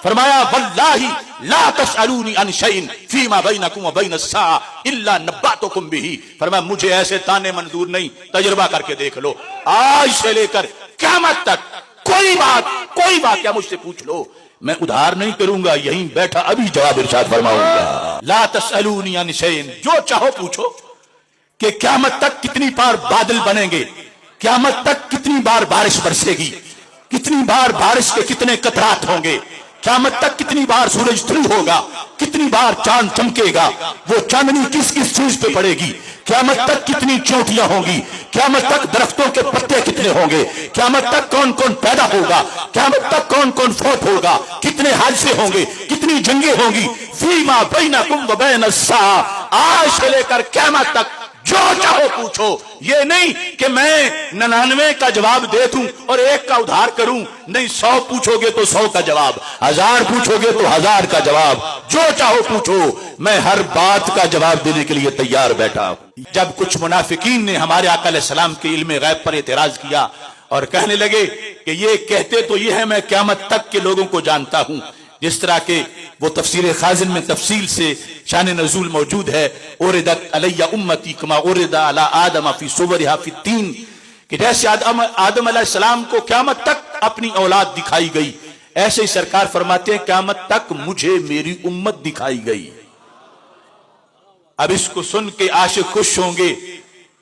فرمایا واللہ لا تسألونی عن شیء فیما بینکم و بین الساعہ الا نبأتکم بہ. فرمایا مجھے ایسے تانے منظور نہیں، تجربہ کر کے دیکھ لو، آج سے لے کر قیامت تک کوئی بات کیا مجھ سے پوچھ لو، میں ادھار نہیں کروں گا، یہیں بیٹھا ابھی جواب ارشاد فرماؤں گا. لا تسألونی عن شیء، جو چاہو پوچھو کہ قیامت تک کتنی بار بادل بنیں گے، قیامت تک کتنی بار بارش برسے گی، کتنی بار بارش کے کتنے قطرات ہوں گے، قیامت تک کتنی بار سورج طلوع ہوگا، کتنی بار چاند چمکے گا، وہ چاندنی کس کس چیز پہ پڑے گی، قیامت تک کتنی چوٹیاں ہوں گی، قیامت تک درختوں کے پتے کتنے ہوں گے، قیامت تک کون کون پیدا ہوگا، قیامت تک کون کون فوت ہوگا، کتنے حادثے ہوں گے، کتنی جنگیں ہوں گی. فیما بینکم و بین الساعہ، آج سے لے کر قیامت تک جو چاہو پوچھو. یہ نہیں کہ میں 99 کا جواب دے دوں اور 1 کا ادھار کروں، نہیں، 100 پوچھو گے تو 100 کا جواب، 1000 پوچھو گے تو 1000 کا جواب، جو چاہو پوچھو، میں ہر بات کا جواب دینے کے لیے تیار بیٹھا. جب کچھ منافقین نے ہمارے آقا علیہ السلام کے علم غیب پر اعتراض کیا اور کہنے لگے کہ یہ کہتے تو یہ ہے میں قیامت تک کے لوگوں کو جانتا ہوں، جس طرح کہ وہ تفسیر خازن میں تفصیل سے شان نزول موجود ہے، اوردت علی امتی کما اورد علی آدم فی صورہا فی التین، کہ جیسے آدم علیہ السلام کو قیامت تک اپنی اولاد دکھائی گئی، ایسے ہی سرکار فرماتے ہیں قیامت تک مجھے میری امت دکھائی گئی. اب اس کو سن کے عاشق خوش ہوں گے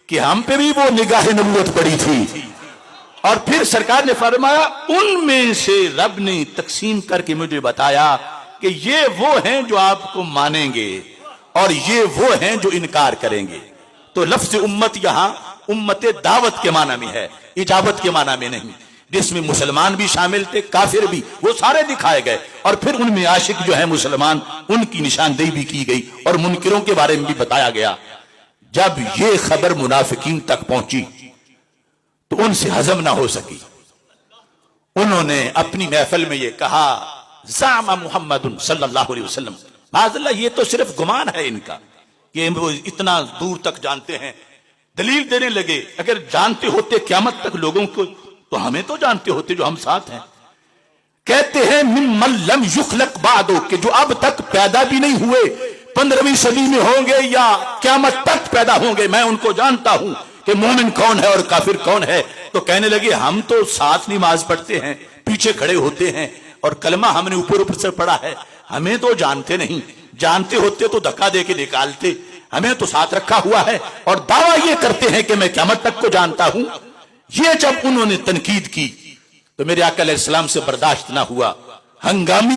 کہ ہم پہ بھی وہ نگاہ نبوت پڑی تھی. اور پھر سرکار نے فرمایا ان میں سے رب نے تقسیم کر کے مجھے بتایا کہ یہ وہ ہیں جو آپ کو مانیں گے اور یہ وہ ہیں جو انکار کریں گے. تو لفظ امت یہاں امت دعوت کے معنی میں ہے، اجابت کے معنی میں نہیں، جس میں مسلمان بھی شامل تھے، کافر بھی، وہ سارے دکھائے گئے. اور پھر ان میں عاشق جو ہے مسلمان، ان کی نشاندہی بھی کی گئی اور منکروں کے بارے میں بھی بتایا گیا. جب یہ خبر منافقین تک پہنچی تو ان سے ہضم نہ ہو سکی. انہوں نے اپنی محفل میں یہ کہا زعم محمد صلی اللہ علیہ وسلم، معاذ اللہ یہ تو صرف گمان ہے ان کا کہ وہ اتنا دور تک جانتے ہیں. دلیل دینے لگے اگر جانتے ہوتے قیامت تک لوگوں کو تو ہمیں تو جانتے ہوتے جو ہم ساتھ ہیں. کہتے ہیں ممن لم یخلق بعدو، کہ جو اب تک پیدا بھی نہیں ہوئے، 15ویں صدی میں ہوں گے یا قیامت تک پیدا ہوں گے، میں ان کو جانتا ہوں کہ مومن کون ہے اور کافر کون ہے. تو کہنے لگے ہم تو ساتھ نماز پڑھتے ہیں، پیچھے کھڑے ہوتے ہیں اور کلمہ ہم نے اوپر سے پڑھا ہے، ہمیں تو جانتے نہیں، جانتے ہوتے تو دھکا دے کے نکالتے، ہمیں تو ساتھ رکھا ہوا ہے اور دعویٰ یہ کرتے ہیں کہ میں قیامت تک کو جانتا ہوں. یہ جب انہوں نے تنقید کی تو میرے آقا علیہ السلام سے برداشت نہ ہوا، ہنگامی